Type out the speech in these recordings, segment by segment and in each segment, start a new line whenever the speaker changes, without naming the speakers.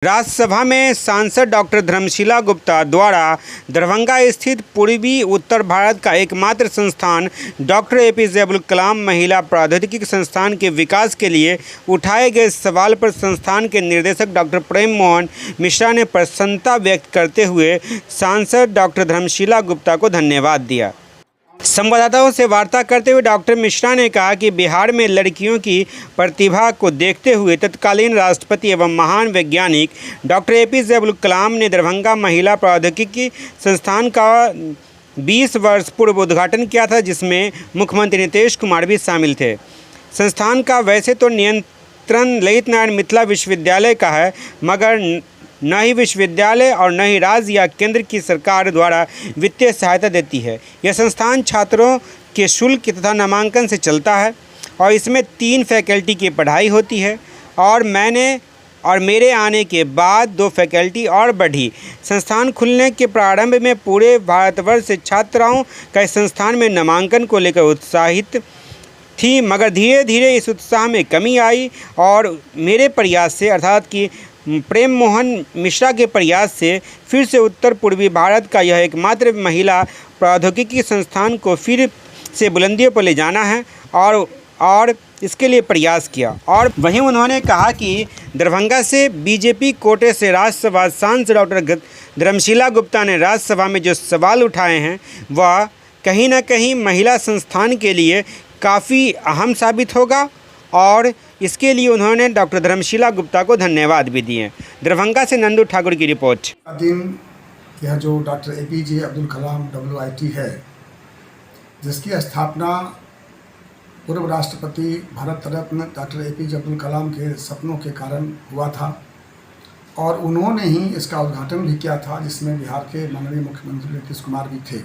राज्यसभा में सांसद डॉक्टर धर्मशिला गुप्ता द्वारा दरभंगा स्थित पूर्वी उत्तर भारत का एकमात्र संस्थान डॉक्टर एपीजे अब्दुल कलाम महिला प्रौद्योगिकी संस्थान के विकास के लिए उठाए गए सवाल पर संस्थान के निदेशक डॉक्टर प्रेम मोहन मिश्रा ने प्रसन्नता व्यक्त करते हुए सांसद डॉक्टर धर्मशिला गुप्ता को धन्यवाद दिया। संवाददाताओं से वार्ता करते हुए डॉक्टर मिश्रा ने कहा कि बिहार में लड़कियों की प्रतिभा को देखते हुए तत्कालीन राष्ट्रपति एवं महान वैज्ञानिक डॉक्टर एपीजे अब्दुल कलाम ने दरभंगा महिला प्रौद्योगिकी संस्थान का 20 वर्ष पूर्व उद्घाटन किया था, जिसमें मुख्यमंत्री नीतीश कुमार भी शामिल थे। संस्थान का वैसे तो नियंत्रण ललित नारायण मिथिला विश्वविद्यालय का है, मगर न ही विश्वविद्यालय और न ही राज्य या केंद्र की सरकार द्वारा वित्तीय सहायता देती है। यह संस्थान छात्रों के शुल्क तथा नामांकन से चलता है और इसमें 3 फैकल्टी की पढ़ाई होती है और मेरे आने के बाद 2 फैकल्टी और बढ़ी। संस्थान खुलने के प्रारंभ में पूरे भारतवर्ष से छात्राओं का इस संस्थान में नामांकन को लेकर उत्साहित थी, मगर धीरे धीरे इस उत्साह में कमी आई और मेरे प्रयास से अर्थात कि प्रेम मोहन मिश्रा के प्रयास से फिर से उत्तर पूर्वी भारत का यह एकमात्र महिला प्रौद्योगिकी संस्थान को फिर से बुलंदियों पर ले जाना है और इसके लिए प्रयास किया। और वहीं उन्होंने कहा कि दरभंगा से बीजेपी कोटे से राज्यसभा सांसद डॉक्टर धर्मशिला गुप्ता ने राज्यसभा में जो सवाल उठाए हैं वह कहीं न कहीं महिला संस्थान के लिए काफ़ी अहम साबित होगा और इसके लिए उन्होंने डॉक्टर धर्मशिला गुप्ता को धन्यवाद भी दिए। दरभंगा से नंदू ठाकुर की रिपोर्ट।
दिन यह जो doctor APJ Abdul Kalam WIT है, जिसकी स्थापना पूर्व राष्ट्रपति भारत रत्न डॉक्टर एपीजे अब्दुल कलाम के सपनों के कारण हुआ था और उन्होंने ही इसका उद्घाटन भी किया था, जिसमें बिहार के माननीय मुख्यमंत्री नीतीश कुमार भी थे।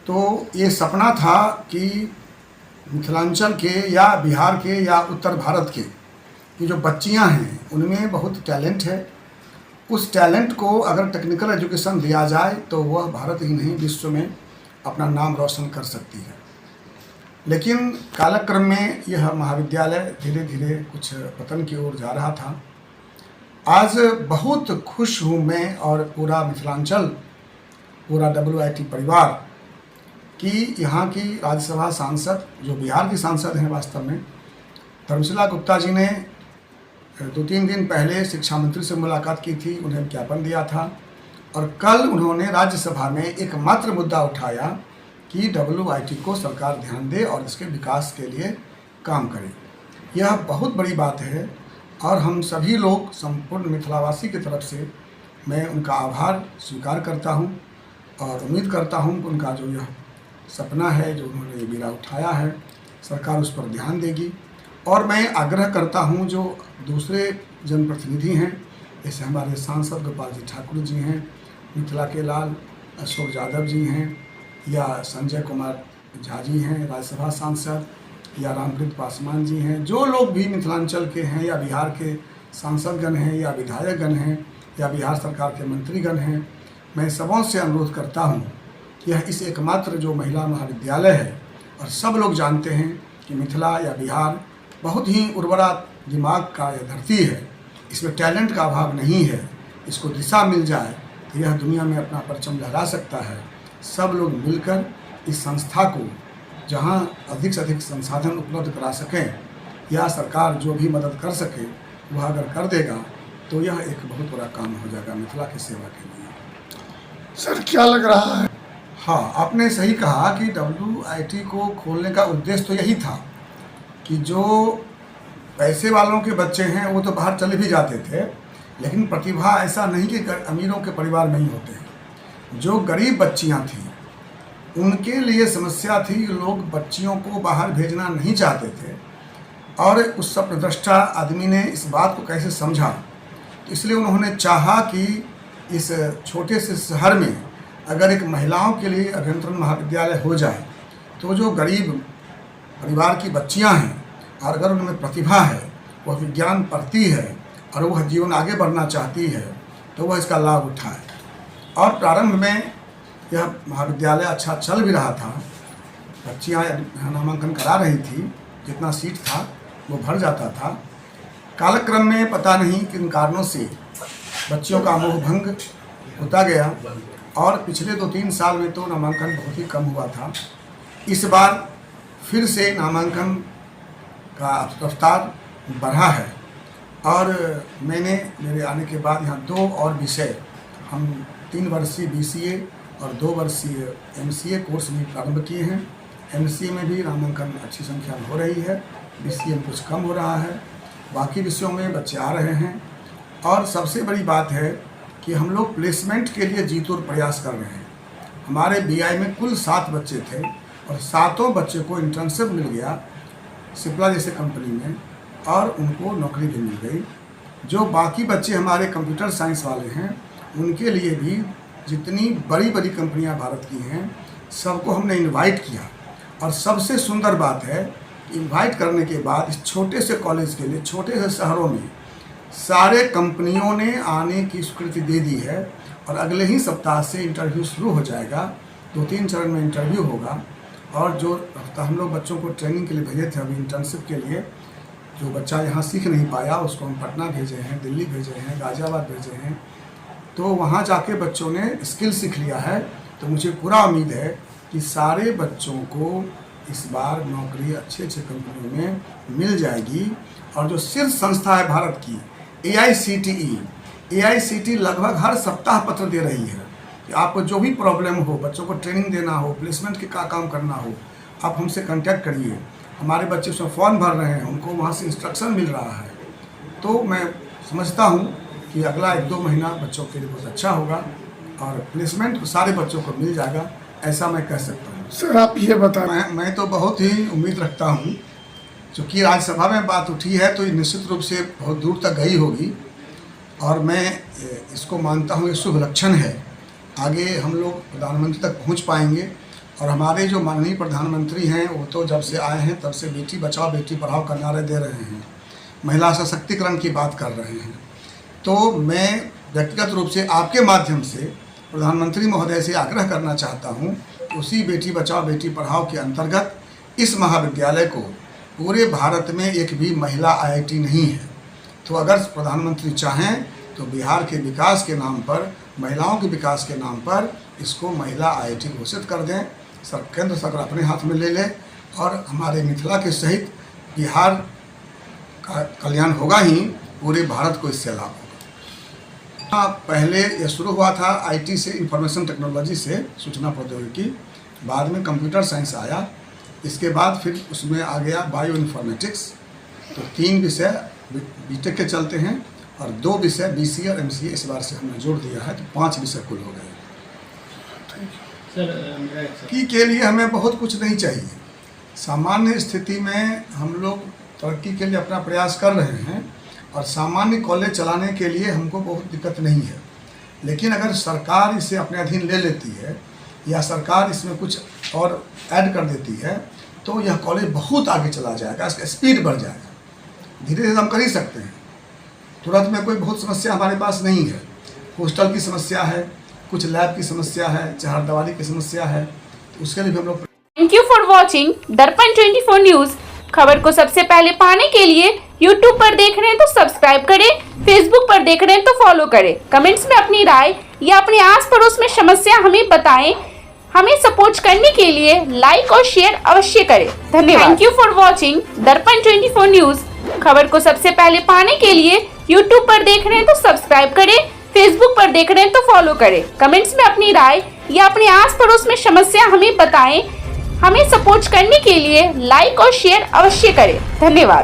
तो ये सपना था कि मिथिलांचल के या बिहार के या उत्तर भारत के ये जो बच्चियां हैं उनमें बहुत टैलेंट है। उस टैलेंट को अगर टेक्निकल एजुकेशन दिया जाए तो वह भारत ही नहीं विश्व में अपना नाम रोशन कर सकती है। लेकिन कालक्रम में यह महाविद्यालय धीरे धीरे कुछ पतन की ओर जा रहा था। आज बहुत खुश हूँ मैं और पूरा मिथिलांचल, पूरा WIT परिवार कि यहाँ की राज्यसभा सांसद जो बिहार की सांसद हैं वास्तव में धर्मशिला गुप्ता जी ने 2-3 दिन पहले शिक्षा मंत्री से मुलाकात की थी, उन्हें ज्ञापन दिया था और कल उन्होंने राज्यसभा में एकमात्र मुद्दा उठाया कि WIT को सरकार ध्यान दे और इसके विकास के लिए काम करे। यह बहुत बड़ी बात है और हम सभी लोग संपूर्ण मिथिलावासी की तरफ से मैं उनका आभार स्वीकार करता हूँ और उम्मीद करता हूँ कि उनका जो यह सपना है, जो उन्होंने ये बीड़ा उठाया है, सरकार उस पर ध्यान देगी। और मैं आग्रह करता हूँ जो दूसरे जनप्रतिनिधि हैं, जैसे हमारे सांसद गोपाल जी ठाकुर जी हैं, मिथिला के लाल अशोक यादव जी हैं, या संजय कुमार झा जी हैं राज्यसभा सांसद, या रामप्रीत पासवान जी हैं, जो लोग भी मिथिलांचल के हैं या बिहार के सांसदगण हैं या विधायकगण हैं या बिहार सरकार के मंत्रीगण हैं, मैं सबों से अनुरोध करता हूँ यह इस एकमात्र जो महिला महाविद्यालय है और सब लोग जानते हैं कि मिथिला या बिहार बहुत ही उर्वरा दिमाग का यह धरती है, इसमें टैलेंट का अभाव नहीं है। इसको दिशा मिल जाए तो यह दुनिया में अपना परचम लहरा सकता है। सब लोग मिलकर इस संस्था को जहां अधिक से अधिक संसाधन उपलब्ध करा सकें या सरकार जो भी मदद कर सके वह अगर कर देगा तो यह एक बहुत बड़ा काम हो जाएगा मिथिला की सेवा के लिए।
सर क्या लग रहा है?
हाँ, आपने सही कहा कि WIT को खोलने का उद्देश्य तो यही था कि जो पैसे वालों के बच्चे हैं वो तो बाहर चले भी जाते थे, लेकिन प्रतिभा ऐसा नहीं कि अमीरों के परिवार में ही होते हैं। जो गरीब बच्चियां थीं उनके लिए समस्या थी, लोग बच्चियों को बाहर भेजना नहीं चाहते थे और उस सप्रदृष्टा आदमी ने इस बात को कैसे समझा, तो इसलिए उन्होंने चाहा कि इस छोटे से शहर में अगर एक महिलाओं के लिए अभियंत्रण महाविद्यालय हो जाए तो जो गरीब परिवार की बच्चियां हैं और अगर उनमें प्रतिभा है, वह विज्ञान पढ़ती है और वह जीवन आगे बढ़ना चाहती है तो वह इसका लाभ उठाए। और प्रारंभ में यह महाविद्यालय अच्छा चल भी रहा था, बच्चियां नामांकन करा रही थी, जितना सीट था वो भर जाता था कालक्रम में पता नहीं किन कारणों से बच्चों का मोह भंग होता गया और पिछले 2-3 साल में तो नामांकन बहुत ही कम हुआ था। इस बार फिर से नामांकन का रफ्तार बढ़ा है और मैंने मेरे आने के बाद यहाँ 2 और विषय, हम 3 वर्षीय BCA और 2 वर्षीय MCA कोर्स भी प्रारंभ किए हैं। MCA में भी नामांकन अच्छी संख्या में हो रही है, BCA में कुछ कम हो रहा है, बाकी विषयों में बच्चे आ रहे हैं। और सबसे बड़ी बात है कि हम लोग प्लेसमेंट के लिए जी तोड़ प्रयास कर रहे हैं। हमारे BI में कुल 7 बच्चे थे और 7 बच्चे को इंटर्नशिप मिल गया सिप्ला जैसे कंपनी में और उनको नौकरी भी मिल गई। जो बाकी बच्चे हमारे कंप्यूटर साइंस वाले हैं उनके लिए भी जितनी बड़ी बड़ी कंपनियां भारत की हैं सबको हमने इनवाइट किया। और सबसे सुंदर बात है कि इनवाइट करने के बाद इस छोटे से कॉलेज के लिए छोटे से शहरों में सारे कंपनियों ने आने की स्वीकृति दे दी है और अगले ही सप्ताह से इंटरव्यू शुरू हो जाएगा। 2-3 चरण में इंटरव्यू होगा और जो हम लोग बच्चों को ट्रेनिंग के लिए भेजे थे अभी इंटर्नशिप के लिए, जो बच्चा यहाँ सीख नहीं पाया उसको हम पटना भेजे हैं, दिल्ली भेजे हैं, गाज़ियाबाद भेजे हैं, तो वहाँ जाके बच्चों ने स्किल सीख लिया है। तो मुझे पूरा उम्मीद है कि सारे बच्चों को इस बार नौकरी अच्छे कंपनियों में मिल जाएगी। और जो शीर्ष संस्था है भारत की AICTE लगभग हर सप्ताह पत्र दे रही है कि आपको जो भी प्रॉब्लम हो, बच्चों को ट्रेनिंग देना हो, प्लेसमेंट के काम करना हो, आप हमसे कांटेक्ट करिए। हमारे बच्चे उसमें फॉर्म भर रहे हैं, उनको वहाँ से इंस्ट्रक्शन मिल रहा है। तो मैं समझता हूँ कि अगला 1-2 महीना बच्चों के लिए बहुत अच्छा होगा और प्लेसमेंट सारे बच्चों को मिल जाएगा, ऐसा मैं कह सकता हूँ।
सर आप ये बताएं।
मैं तो बहुत ही उम्मीद रखता हूँ, चूँकि राज्यसभा में बात उठी है तो ये निश्चित रूप से बहुत दूर तक गई होगी और मैं इसको मानता हूँ ये शुभ लक्षण है। आगे हम लोग प्रधानमंत्री तक पहुँच पाएंगे और हमारे जो माननीय प्रधानमंत्री हैं वो तो जब से आए हैं तब से बेटी बचाओ बेटी पढ़ाओ का नारे दे रहे हैं, महिला सशक्तिकरण की बात कर रहे हैं। तो मैं व्यक्तिगत रूप से आपके माध्यम से प्रधानमंत्री महोदय से आग्रह करना चाहता हूँ, उसी बेटी बचाओ बेटी पढ़ाओ के अंतर्गत इस महाविद्यालय को पूरे भारत में एक भी महिला IIT नहीं है। तो अगर प्रधानमंत्री चाहें तो बिहार के विकास के नाम पर, महिलाओं के विकास के नाम पर इसको महिला IIT घोषित कर दें। केंद्र सरकार अपने हाथ में ले ले और हमारे मिथिला के सहित बिहार का कल्याण होगा ही, पूरे भारत को इससे लाभ होगा। पहले यह शुरू हुआ था IT से, इंफॉर्मेशन टेक्नोलॉजी से, सूचना प्रौद्योगिकी, बाद में कंप्यूटर साइंस आया, इसके बाद फिर उसमें आ गया बायो इन्फॉर्मेटिक्स। तो 3 विषय BTech के चलते हैं और 2 विषय BCA और MCA इस बार से हमने जोड़ दिया है, तो 5 विषय कुल हो गए। तरक्की के लिए हमें बहुत कुछ नहीं चाहिए। सामान्य स्थिति में हम लोग तरक्की के लिए अपना प्रयास कर रहे हैं और सामान्य कॉलेज चलाने के लिए हमको बहुत दिक्कत नहीं है। लेकिन अगर सरकार इसे अपने अधीन ले लेती है या सरकार इसमें कुछ और ऐड कर देती है तो यह कॉलेज बहुत आगे चला जाएगा, इसका स्पीड बढ़ जाएगा। धीरे धीरे हम कर ही सकते हैं, तुरंत में कोई बहुत समस्या हमारे पास नहीं है। हॉस्टल की समस्या है, कुछ लैब की समस्या है, चहारदीवारी की समस्या है, तो उसके लिए भी हम लोग।
थैंक यू फॉर वॉचिंग दर्पण 24 न्यूज। खबर को सबसे पहले पाने के लिए YouTube पर देख रहे हैं तो सब्सक्राइब करें, Facebook पर देख रहे हैं तो फॉलो करें। कमेंट्स में अपनी राय या अपने आस पड़ोस में समस्या हमें बताएं। हमें सपोर्ट करने के लिए लाइक और शेयर अवश्य करें। धन्यवाद। थैंक यू फॉर वॉचिंग दर्पण 24 न्यूज। खबर को सबसे पहले पाने के लिए YouTube पर देख रहे हैं तो सब्सक्राइब करें, Facebook पर देख रहे हैं तो फॉलो करें। कमेंट्स में अपनी राय या अपने आस पड़ोस में समस्या हमें बताएं। हमें सपोर्ट करने के लिए लाइक और शेयर अवश्य करें। धन्यवाद।